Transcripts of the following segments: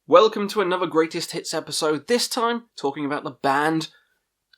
Welcome to another Greatest Hits episode, this time talking about the band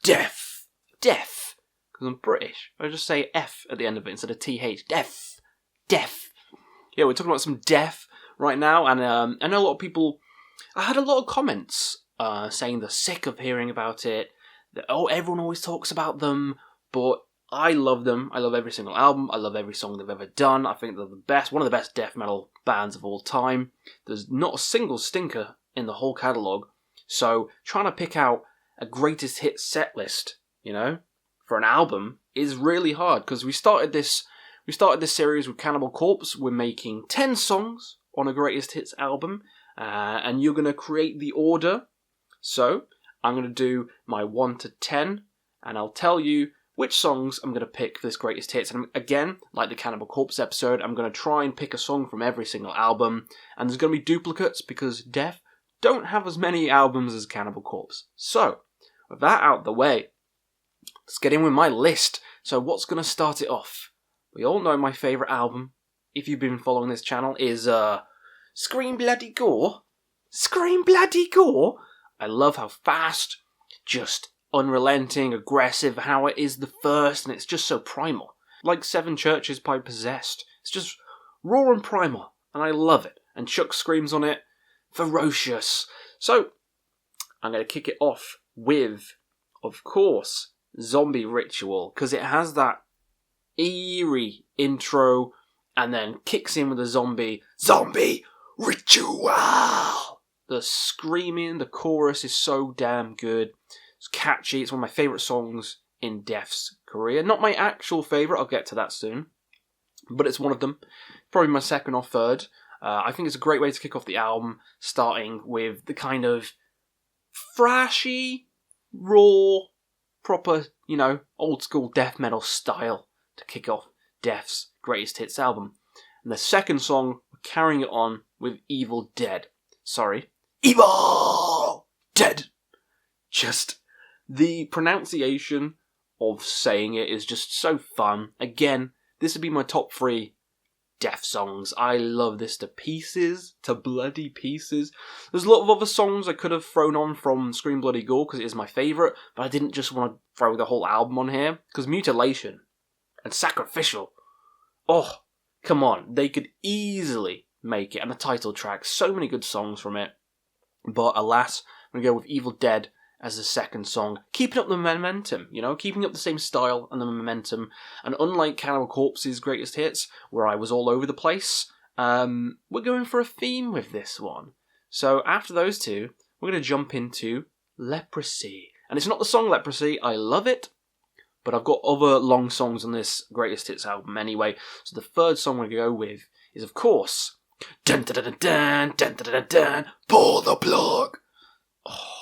Deaf. Deaf. Because I'm British. I just say F at the end of it instead of TH. Deaf. Deaf. Yeah, we're talking about some Deaf right now, and I know a lot of people... I had a lot of comments saying they're sick of hearing about it, that, everyone always talks about them, but I love them. I love every single album. I love every song they've ever done. I think they're the best, one of the best death metal bands of all time. There's not a single stinker in the whole catalogue. So trying to pick out a greatest hit set list, for an album is really hard, because we started this series with Cannibal Corpse. We're making 10 songs on a greatest hits album, and you're going to create the order. So I'm going to do my 1 to 10, and I'll tell you which songs I'm going to pick for this greatest hits. And again, like the Cannibal Corpse episode, I'm going to try and pick a song from every single album. And there's going to be duplicates because Deaf don't have as many albums as Cannibal Corpse. So, with that out the way, let's get in with my list. So what's going to start it off? We all know my favourite album, if you've been following this channel, is Scream Bloody Gore. Scream Bloody Gore? I love how fast, just unrelenting, aggressive, how it is the first, and it's just so primal. Like Seven Churches by Possessed. It's just raw and primal, and I love it. And Chuck screams on it, ferocious. So, I'm going to kick it off with, of course, Zombie Ritual, because it has that eerie intro, and then kicks in with the Zombie Ritual! The screaming, the chorus is so damn good. It's catchy. It's one of my favourite songs in Def's career. Not my actual favourite. I'll get to that soon. But it's one of them. Probably my second or third. I think it's a great way to kick off the album, starting with the kind of thrashy, raw, proper, old school death metal style to kick off Def's greatest hits album. And the second song, we're carrying it on with Evil Dead. Sorry. Evil Dead! Just... the pronunciation of saying it is just so fun. Again, this would be my top 3 Deaf songs. I love this to pieces, to bloody pieces. There's a lot of other songs I could have thrown on from Scream Bloody Gore because it is my favourite, but I didn't just want to throw the whole album on here, because Mutilation and Sacrificial, oh, come on, they could easily make it. And the title track, so many good songs from it, but alas, I'm going to go with Evil Dead as the second song, keeping up the momentum, keeping up the same style and the momentum. And unlike Cannibal Corpse's greatest hits, where I was all over the place, we're going for a theme with this one. So after those two, we're going to jump into Leprosy. And it's not the song Leprosy, I love it, but I've got other long songs on this greatest hits album anyway. So the third song we're going to go with is, of course, Dun Dun Dun Dun Dun Dun Dun Dun, Pull the Plug. Oh.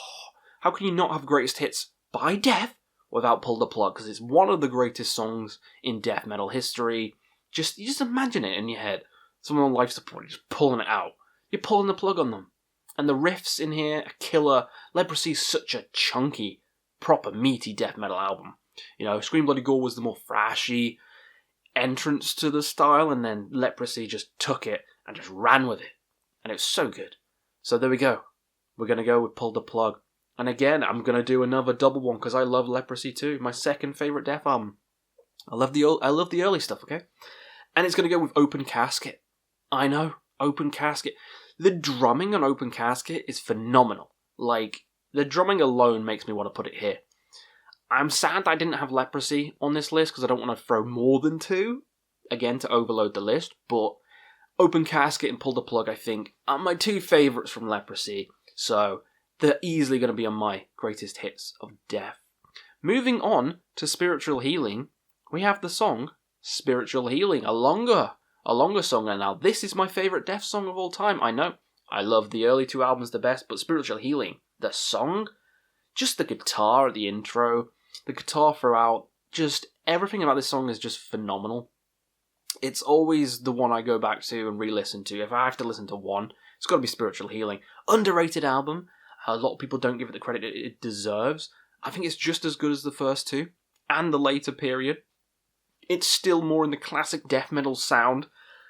How can you not have greatest hits by Death without Pull the Plug? Because it's one of the greatest songs in death metal history. You just imagine it in your head. Someone on life support, just pulling it out. You're pulling the plug on them. And the riffs in here are killer. Leprosy is such a chunky, proper, meaty death metal album. Scream Bloody Gore was the more thrashy entrance to the style, and then Leprosy just took it and just ran with it. And it was so good. So there we go. We're going to go with Pull the Plug. And again, I'm going to do another double one because I love Leprosy too. My second favourite Death album. I love the early stuff, okay? And it's going to go with Open Casket. I know, Open Casket. The drumming on Open Casket is phenomenal. Like, the drumming alone makes me want to put it here. I'm sad that I didn't have Leprosy on this list because I don't want to throw more than 2, again, to overload the list. But Open Casket and Pull the Plug, I think, are my 2 favourites from Leprosy. So they're easily going to be on my greatest hits of Death. Moving on to Spiritual Healing, we have the song Spiritual Healing, a longer song. And now this is my favourite Death song of all time. I know, I love the early 2 albums the best, but Spiritual Healing, the song, just the guitar at the intro, the guitar throughout, just everything about this song is just phenomenal. It's always the one I go back to and re-listen to. If I have to listen to one, it's got to be Spiritual Healing. Underrated album. A lot of people don't give it the credit it deserves. I think it's just as good as the first 2, and the later period. It's still more in the classic death metal sound,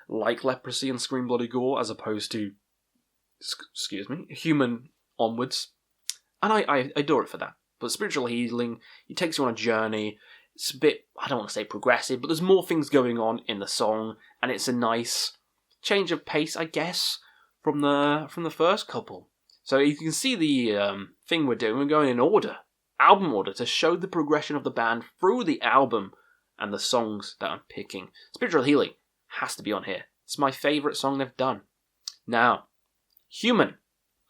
like Leprosy and Scream Bloody Gore, as opposed to Human onwards. And I adore it for that. But Spiritual Healing, it takes you on a journey. It's a bit, I don't want to say progressive, but there's more things going on in the song, and it's a nice change of pace, I guess, from the first couple. So you can see the thing we're doing. We're going in order, album order, to show the progression of the band through the album and the songs that I'm picking. Spiritual Healing has to be on here. It's my favourite song they've done. Now, Human.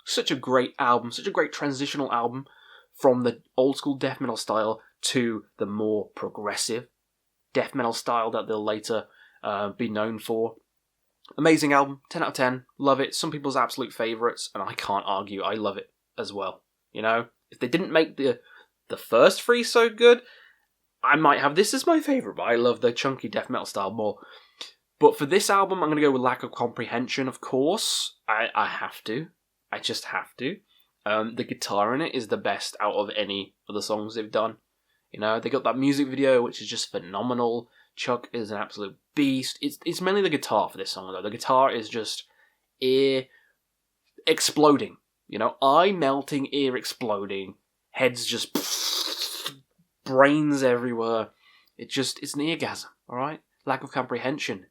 Such a great album, such a great transitional album from the old school death metal style to the more progressive death metal style that they'll later be known for. Amazing album, 10 out of 10, love it. Some people's absolute favourites, and I can't argue, I love it as well. You know, if they didn't make the first three so good, I might have this as my favourite, but I love the chunky death metal style more. But for this album, I'm going to go with Lack of Comprehension, of course. I have to. I just have to. The guitar in it is the best out of any of the songs they've done. You know, they got that music video, which is just phenomenal. Chuck is an absolute beast. It's mainly the guitar for this song, though. The guitar is just ear exploding. You know, eye melting, ear exploding. Heads just brains everywhere. It's an eargasm, alright? Lack of Comprehension.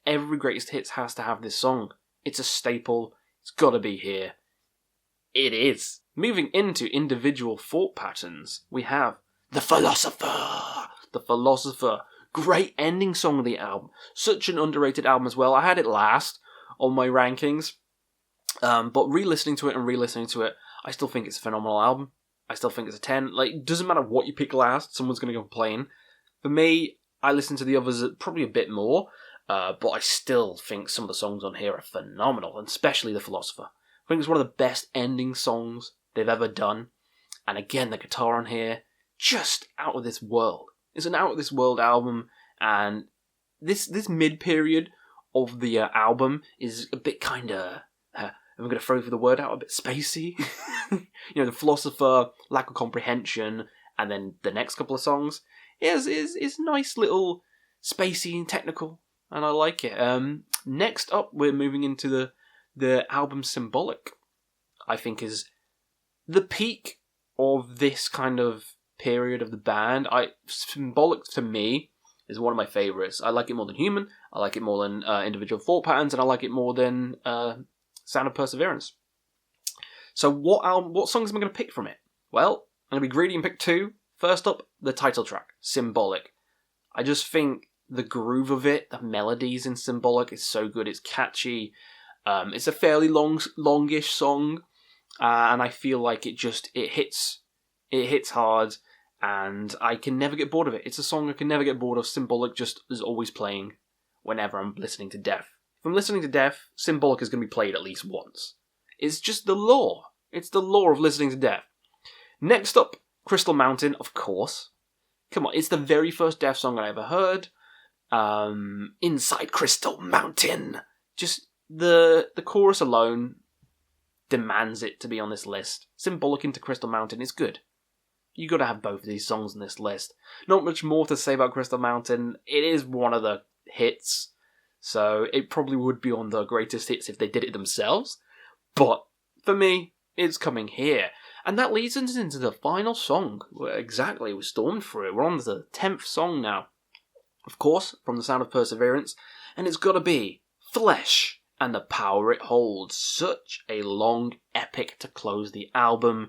Every Greatest Hits has to have this song. It's a staple. It's gotta be here. It is. Moving into individual thought patterns, we have The Philosopher. The Philosopher. Great ending song of the album. Such an underrated album as well. I had it last on my rankings. But re-listening to it, I still think it's a phenomenal album. I still think it's a 10. Like, it doesn't matter what you pick last, someone's going to complain. For me, I listen to the others probably a bit more, but I still think some of the songs on here are phenomenal, and especially The Philosopher. I think it's one of the best ending songs they've ever done. And again, the guitar on here, just out of this world. It's an out of this world album, and this mid-period of the album is a bit kind of, I'm going to throw the word out, a bit spacey. You know, The Philosopher, Lack of Comprehension, and then the next couple of songs is nice little spacey and technical, and I like it. Next up, we're moving into the album Symbolic. I think is the peak of this kind of period of the band. Symbolic to me is one of my favourites. I like it more than Human, I like it more than Individual Thought Patterns, and I like it more than Sound of Perseverance. So what songs am I going to pick from it? Well, I'm going to be greedy and pick two. First up, the title track, Symbolic. I just think the groove of it, the melodies in Symbolic is so good. It's catchy. It's a fairly longish song, and I feel like it hits hard, and I can never get bored of it. It's a song I can never get bored of. Symbolic just is always playing whenever I'm listening to Death. If I'm listening to Death, Symbolic is going to be played at least once. It's just the law. It's the law of listening to Death. Next up, Crystal Mountain, of course. Come on, it's the very first Death song I ever heard. Inside Crystal Mountain. Just the chorus alone demands it to be on this list. Symbolic into Crystal Mountain is good. You got to have both of these songs on this list. Not much more to say about Crystal Mountain. It is one of the hits, so it probably would be on the greatest hits if they did it themselves. But for me, it's coming here. And that leads us into the final song. Exactly, we stormed through it. We're on the 10th song now. Of course, from the Sound of Perseverance. And it's got to be Flesh and the Power It Holds. Such a long epic to close the album.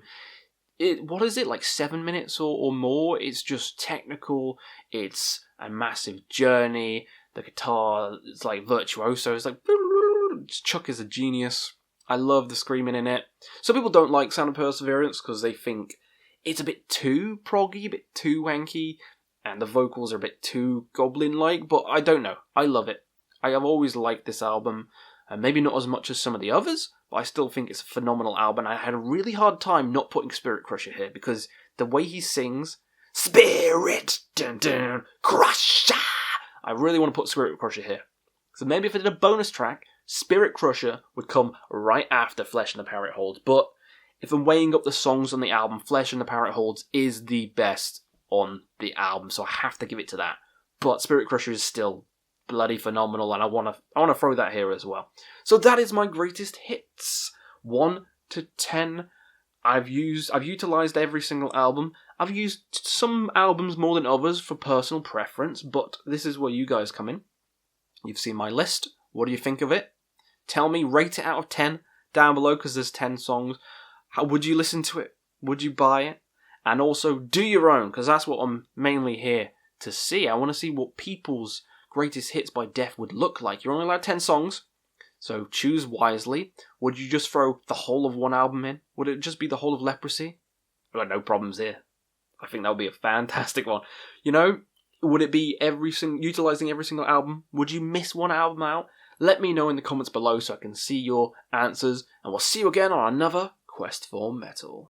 What is it, like 7 minutes or more? It's just technical. It's a massive journey. The guitar is like virtuoso. It's like... Chuck is a genius. I love the screaming in it. Some people don't like Sound of Perseverance because they think it's a bit too proggy, a bit too wanky, and the vocals are a bit too goblin-like, but I don't know. I love it. I have always liked this album, and maybe not as much as some of the others, but I still think it's a phenomenal album. I had a really hard time not putting Spirit Crusher here, because the way he sings, Spirit dun, dun, Crusher, I really want to put Spirit Crusher here. So maybe if I did a bonus track, Spirit Crusher would come right after Flesh and the Power It Holds. But if I'm weighing up the songs on the album, Flesh and the Power It Holds is the best on the album, so I have to give it to that. But Spirit Crusher is still bloody phenomenal, and I want to throw that here as well. So that is my greatest hits. 1 to 10. I've utilised every single album. I've used some albums more than others for personal preference, but this is where you guys come in. You've seen my list. What do you think of it? Tell me, rate it out of 10 down below, because there's 10 songs. How would you listen to it? Would you buy it? And also, do your own, because that's what I'm mainly here to see. I want to see what people's greatest hits by Def would look like. You're only allowed 10 songs, so choose wisely. Would you just throw the whole of one album in? Would it just be the whole of Leprosy? Well, no problems here. I think that would be a fantastic one. You know, would it be utilising every single album? Would you miss one album out? Let me know in the comments below so I can see your answers, and we'll see you again on another Quest for Metal.